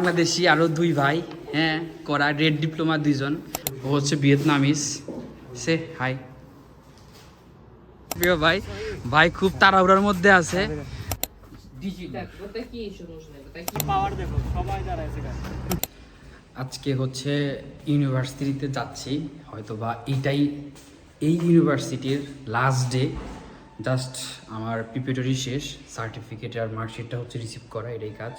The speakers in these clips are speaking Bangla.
বাংলাদেশি আরো দুই ভাই, হ্যাঁ, করা রেড ডিপ্লোমা দুইজন। ও হচ্ছে ভিয়েতনামিস। সে হাই প্রিয় ভাই, ভাই খুব তাড়াহুড়ার মধ্যে আছে। আজকে হচ্ছে ইউনিভার্সিটিতে যাচ্ছি, হয়তো বা এই ইউনিভার্সিটির লাস্ট ডে। জাস্ট আমার প্রিপারেটরি শেষ, সার্টিফিকেট আর মার্কশিটটা হচ্ছে রিসিভ করা, এটাই কাজ।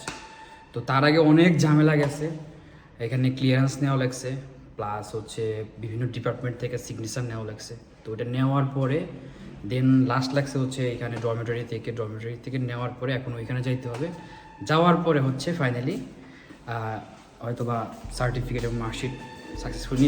তো তার আগে অনেক ঝামেলা গেছে, এখানে ক্লিয়ারেন্স নেওয়া লাগছে, প্লাস হচ্ছে বিভিন্ন ডিপার্টমেন্ট থেকে সিগনেচার নেওয়া লাগছে। তো ওটা নেওয়ার পরে দেন লাস্ট লাগছে হচ্ছে এখানে ডরমেটরি থেকে নেওয়ার পরে এখন ওইখানে যাইতে হবে। যাওয়ার পরে হচ্ছে ফাইনালি হয়তো বা সার্টিফিকেট এবং মার্কশিট সাকসেসফুলি।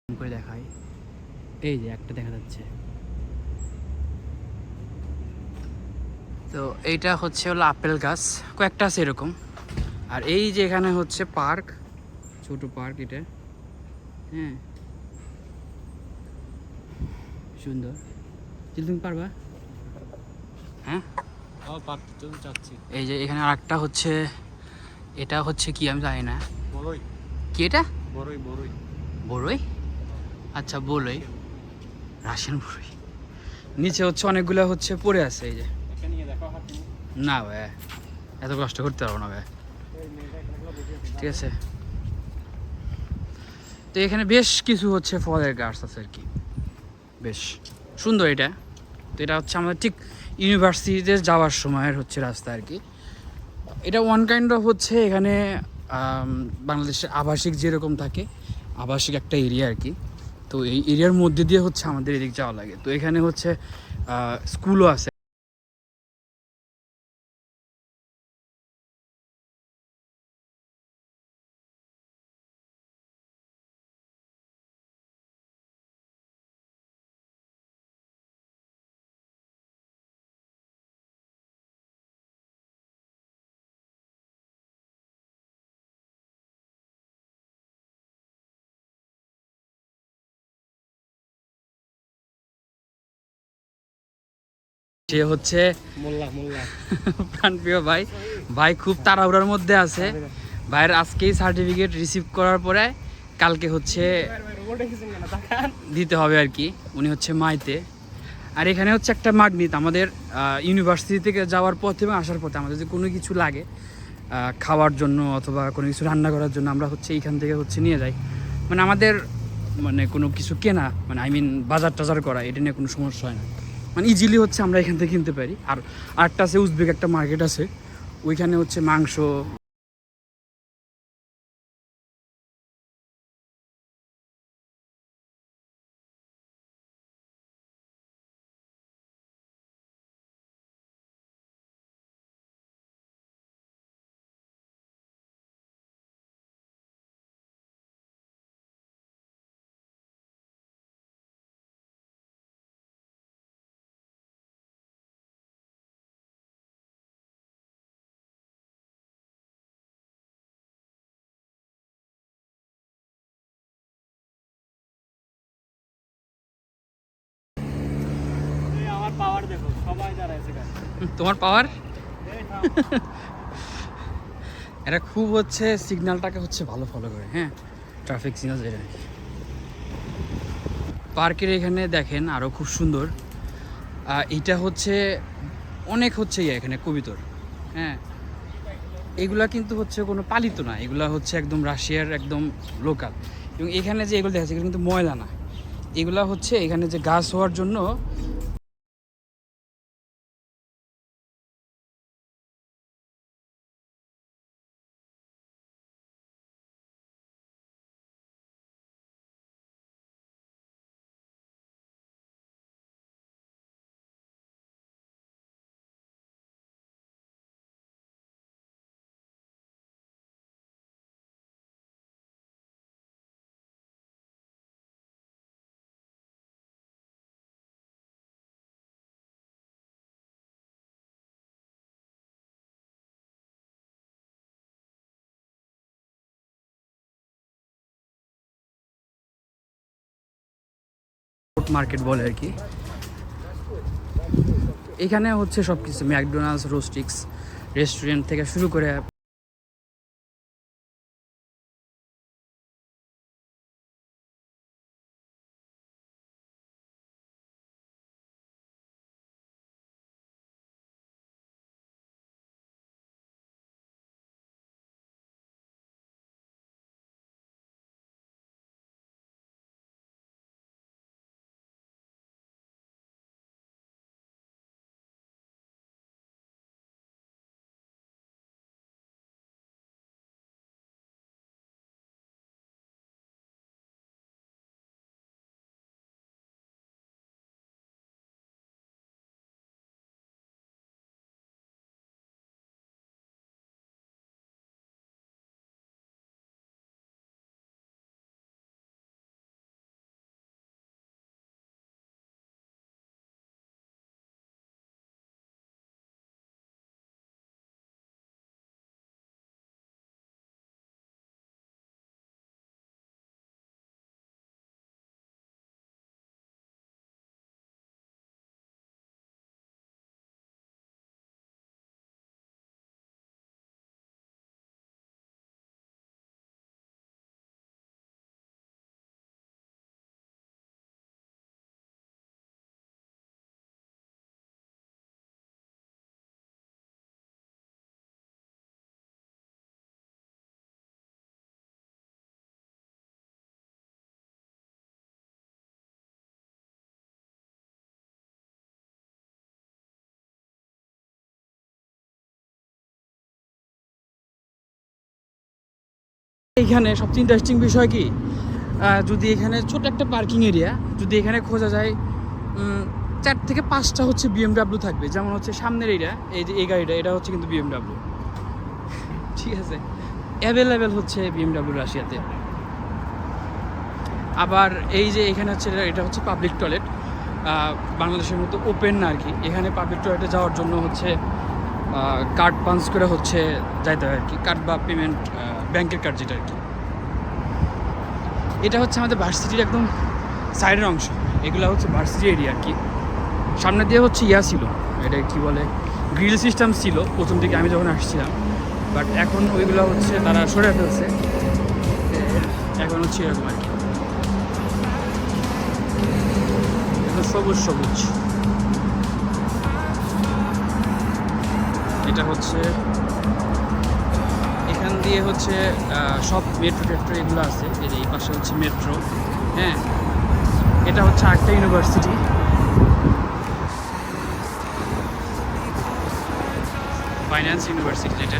করে দেখাই, এই যে একটা দেখা যাচ্ছে। তো এইটা হচ্ছে হলো আপেল গাছ, কয়েকটা আছে এরকম। আর এই যে এখানে হচ্ছে পার্ক, ছোট পার্ক এটা, হ্যাঁ, সুন্দর। তুমি পারবা? হ্যাঁ, এই যে এখানে আর একটা হচ্ছে, এটা হচ্ছে কি আমি জানি না কি এটা। বড়ই, আচ্ছা বড়ই, রাশিয়ান বড়ই। নিচে হচ্ছে অনেকগুলো হচ্ছে পড়ে আছে, এই যে। না ভাই, এত কষ্ট করতে পারবো না ভাই, ঠিক আছে। তো এখানে বেশ কিছু হচ্ছে ফলের গাছ আছে আর কি, বেশ সুন্দর এটা। তো এটা হচ্ছে আমাদের ঠিক ইউনিভার্সিটিতে যাওয়ার সময়ের হচ্ছে রাস্তা আর কি। এটা ওয়ান কাইন্ড অফ হচ্ছে এখানে বাংলাদেশের আবাসিক যেরকম থাকে, আবাসিক একটা এরিয়া আর কি। তো এই এরিয়ার মধ্যে দিয়ে হচ্ছে আমাদের এদিক যাওয়া লাগে। তো এখানে হচ্ছে স্কুলও আছে। সে হচ্ছে প্রাণপ্রিয় ভাই, ভাই খুব তাড়াহুড়ার মধ্যে আছে। ভাইয়ের আজকেই সার্টিফিকেট রিসিভ করার পরে কালকে হচ্ছে দিতে হবে আর কি। উনি হচ্ছে মাইতে। আর এখানে হচ্ছে একটা মাগনিত, আমাদের ইউনিভার্সিটি থেকে যাওয়ার পথে এবং আসার পথে আমাদের যে কোনো কিছু লাগে খাওয়ার জন্য অথবা কোনো কিছু রান্না করার জন্য, আমরা হচ্ছে এইখান থেকে হচ্ছে নিয়ে যাই। মানে আমাদের মানে কোনো কিছু কেনা, মানে আই মিন বাজার টাজার করা, এটা নিয়ে কোনো সমস্যা হয় না। মানে ইজিলি হচ্ছে আমরা এখান থেকে কিনতে পারি। আর আরেকটা আছে উজবেক একটা মার্কেট আছে, ওইখানে হচ্ছে মাংস তোমার পাওয়ার এটা খুব হচ্ছে সিগন্যালটাকে হচ্ছে ভালো ফলো করে, হ্যাঁ, ট্রাফিক সিগন্যাল যেটা। পার্কের এখানে দেখেন আরও খুব সুন্দর, এইটা হচ্ছে অনেক হচ্ছে এখানে কবিতর, হ্যাঁ, এগুলা কিন্তু হচ্ছে কোনো পালিত না, এগুলা হচ্ছে একদম রাশিয়ার একদম লোকাল। এবং এখানে যে এগুলো দেখা যাচ্ছে এগুলো কিন্তু ময়লা না, এগুলা হচ্ছে এখানে যে গাছ হওয়ার জন্য মার্কেট বলে আর কি। এখানে হচ্ছে সব কিছু ম্যাকডোনাল্ডস, রোস্টিক্স রেস্টুরেন্ট থেকে শুরু করে এইখানে সবচেয়ে ইন্টারেস্টিং বিষয় কি, যদি এখানে ছোট একটা পার্কিং এরিয়া যদি এখানে খোঁজা যায়, 4 থেকে 5টা হচ্ছে বিএমডাব্লিউ থাকবে। যেমন হচ্ছে সামনের এইটা, এই যে এই গাড়িটা, এটা হচ্ছে কিন্তু বিএমডাব্লিউ, ঠিক আছে, অ্যাভেলেবেল হচ্ছে বিএমডাব্লিউ রাশিয়াতে। আবার এই যে এখানে হচ্ছে এটা হচ্ছে পাবলিক টয়লেট, বাংলাদেশের মতো ওপেন না আর কি। এখানে পাবলিক টয়লেটে যাওয়ার জন্য হচ্ছে কার্ড পাঞ্চ করে হচ্ছে যাইতে হয় আর কি, কার্ড বা পেমেন্ট, ব্যাংকের কার্ড যেটা আর কি। এটা হচ্ছে আমাদের ভার্সিটির একদম সাইডের অংশ, এগুলো হচ্ছে ভার্সিটি এরিয়া আর কি। সামনে দিয়ে হচ্ছে ইয়া ছিল, এটা কি বলে, গ্রিল সিস্টেম ছিল প্রথম দিকে আমি যখন আসছিলাম, বাট এখন ওইগুলো হচ্ছে তারা সরে ফেলছে, এখন হচ্ছে এরকম আর কি, এখন সবুজ সবুজ। এটা হচ্ছে এখান দিয়ে হচ্ছে সব মেট্রো টেট্রো এগুলো আছে, এই যে এই পাশে হচ্ছে মেট্রো, হ্যাঁ, এটা হচ্ছে আরেকটা ইউনিভার্সিটি, ফাইন্যান্স ইউনিভার্সিটি যেটা।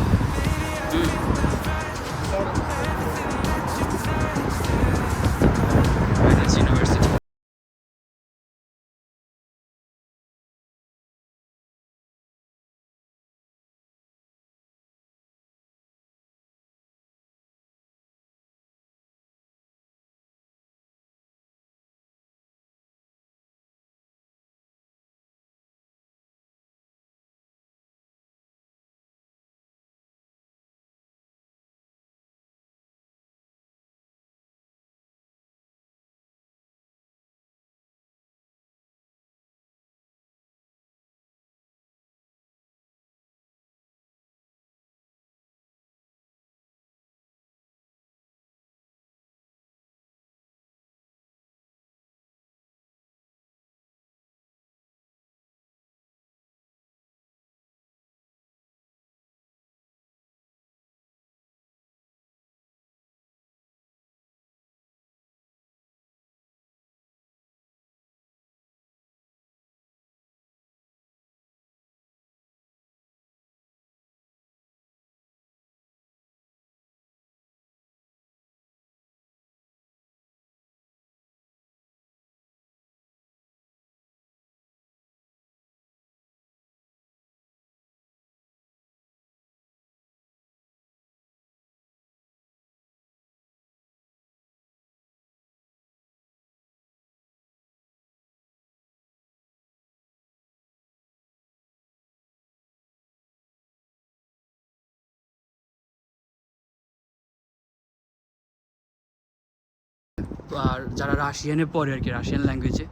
আর যারা রাশিয়ানে পড়ে আর কি, রাশিয়ান ল্যাঙ্গুয়েজে,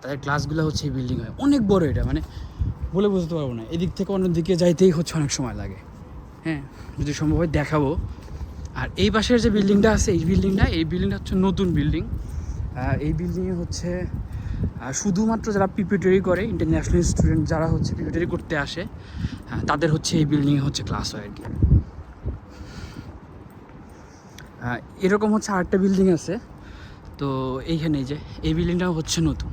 তাদের ক্লাসগুলো হচ্ছে এই বিল্ডিং হয়। অনেক বড় এটা, মানে বলে বুঝতে পারবো না। এদিক থেকে অন্য দিকে যাইতেই হচ্ছে অনেক সময় লাগে। হ্যাঁ, যদি সম্ভব হয় দেখাবো। আর এই পাশের যে বিল্ডিংটা আছে, এই বিল্ডিংটা হচ্ছে নতুন বিল্ডিং। এই বিল্ডিংয়ে হচ্ছে শুধুমাত্র যারা প্রিপারেটরি করে, ইন্টারন্যাশনাল স্টুডেন্ট যারা হচ্ছে প্রিপারেটরি করতে আসে, তাদের হচ্ছে এই বিল্ডিংয়ে হচ্ছে ক্লাস হয় আর কি। এরকম হচ্ছে আরেকটা বিল্ডিং আছে। তো এইখানে যে এই বিল্ডিংটাও হচ্ছে নতুন।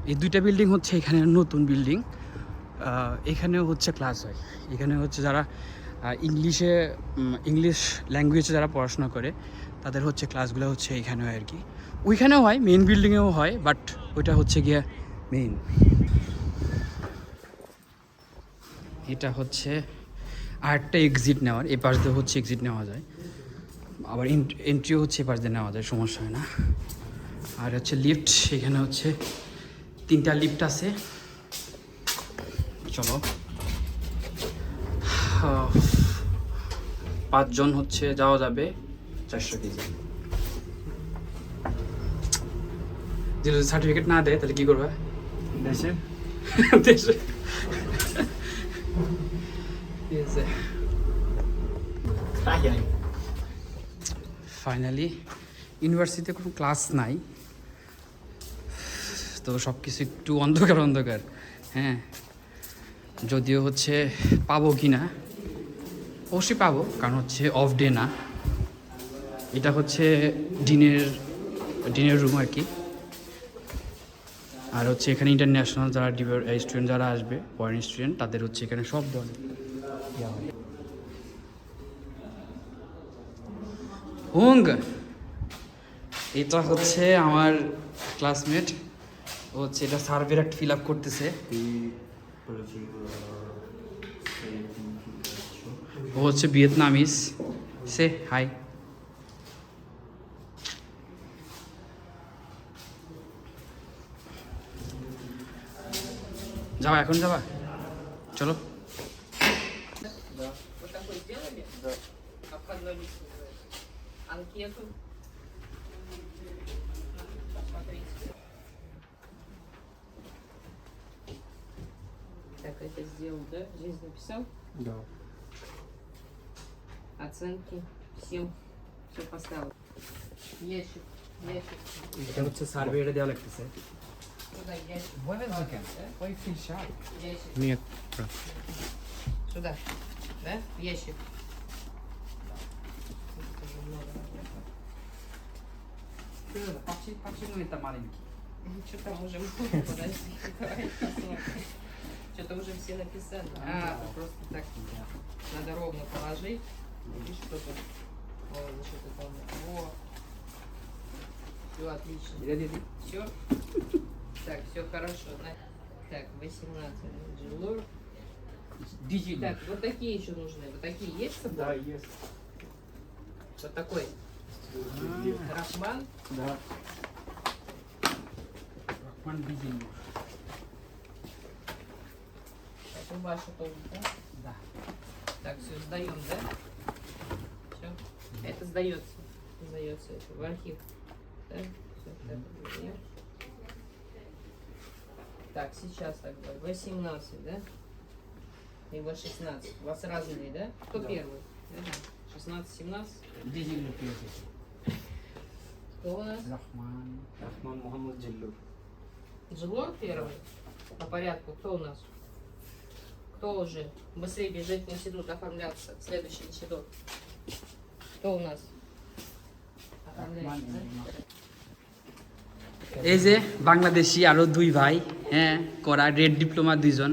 এই দুইটা বিল্ডিং হচ্ছে এখানে নতুন বিল্ডিং। এখানেও হচ্ছে ক্লাস হয়। এখানে হচ্ছে যারা ইংলিশ ল্যাঙ্গুয়েজে যারা পড়াশোনা করে, তাদের হচ্ছে ক্লাসগুলো হচ্ছে এখানে হয় আর কি। ওইখানেও হয়, মেইন বিল্ডিংয়েও হয়, বাট ওইটা হচ্ছে গিয়ে মেইন। এটা হচ্ছে আরেকটা এক্সিট নেওয়ার, এ পাশ দিয়ে হচ্ছে এক্সিট নেওয়া যায়, আবার এন্ট্রিও হচ্ছে এ পাশ দিয়ে নেওয়া যায়, সমস্যা হয় না। আর হচ্ছে লিফট, এখানে হচ্ছে 3টা লিফট আছে। চলো, 5 জন হচ্ছে যাওয়া যাবে 400 কেজি। যদি সার্টিফিকেট না দেয় তাহলে কি করবে? দেশে ফাইনালি ইউনিভার্সিটিতে কোনো ক্লাস নাই, তো সব কিছু একটু অন্ধকার। হ্যাঁ, যদিও হচ্ছে পাবো কি না, অবশ্যই পাবো, কারণ হচ্ছে অফ ডে না, এটা হচ্ছে ডিনের রুম আর কি। আর হচ্ছে এখানে ইন্টারন্যাশনাল যারা স্টুডেন্ট যারা আসবে, ফরেন স্টুডেন্ট, তাদের হচ্ছে এখানে সব ধরনের হুঙ্গ। এটা হচ্ছে আমার ক্লাসমেট, ও হচ্ছে এটা সার্ভের একটা ফিল আপ করতেছে। ও হচ্ছে ভিয়েতনামিজ। সে হাই। যাবা এখন, যাবা, চলো। Так, это сделал, да? Здесь написал? Да. Оценки всем. Все поставил. Ящик. এটা হচ্ছে সার্ভে, এটা দেওয়া লাগতেছে। Сюда ящик. Ящик. Нет. Сюда. Да? Ящик. Это много работы. Почему это маленький? Что там уже подожди, давай посмотрим. Что-то уже все написали. Просто так надо ровно положить. Видишь, что тут? Что-то там. Во. Все отлично. Все? Так, все хорошо. Так, 18. Джилур. Так, вот такие еще нужны. Вот такие есть с собой? Да, есть. Вот такой. Рахман. Да. Это ваша тоже, да? Да. Так, все, сдаем, да? Все. Это сдается. Сдается это в архив. Да? Все, так, сейчас тогда 18, да? И вот 16. У вас разные, да? Кто Да. первый? 16-17? Дизель. Кто у нас? Рахман Мухаммад Джиллур. Джилор первый? По порядку. Кто у нас? Кто уже? Быстрее бежит в институт оформляться. Следующий институт. Кто у нас? Оформляется, да? এই যে বাংলাদেশি আরও 2 ভাই, হ্যাঁ, করা রেড ডিপ্লোমা 2 জন।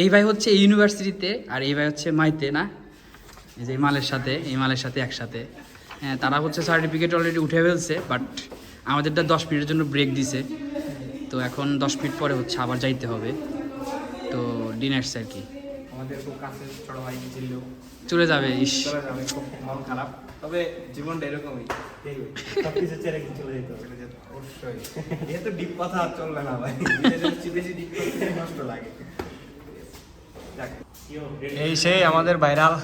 এই ভাই হচ্ছে এই ইউনিভার্সিটিতে, আর এই ভাই হচ্ছে মাইতে, না এই যে এই মালের সাথে একসাথে। হ্যাঁ, তারা হচ্ছে সার্টিফিকেট অলরেডি উঠে ফেলছে, বাট আমাদেরটা 10 মিনিটের জন্য ব্রেক দিছে। তো এখন 10 মিনিট পরে হচ্ছে আবার যাইতে হবে। তো ডিনার্স আর কি, আমাদের খুব কাছে ছোট ভাই ছিল, চলে যাবে। চলে যাবে, খুব মন খারাপ। তবে জীবনটা এরকমই, সবকিছু ছেড়ে চলে যেতে হবে। অবশ্যই, যেহেতু ডিপ কথা আর চলবে না ভাই, বেশি ডিপ করতে নষ্ট লাগে। এই সেই আমাদের ভাইরাল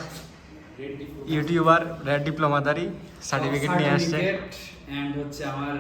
ইউটিউবার রেড ডিপ্লোমাদারি সার্টিফিকেট নিয়ে আসছে। এন্ড হচ্ছে আমার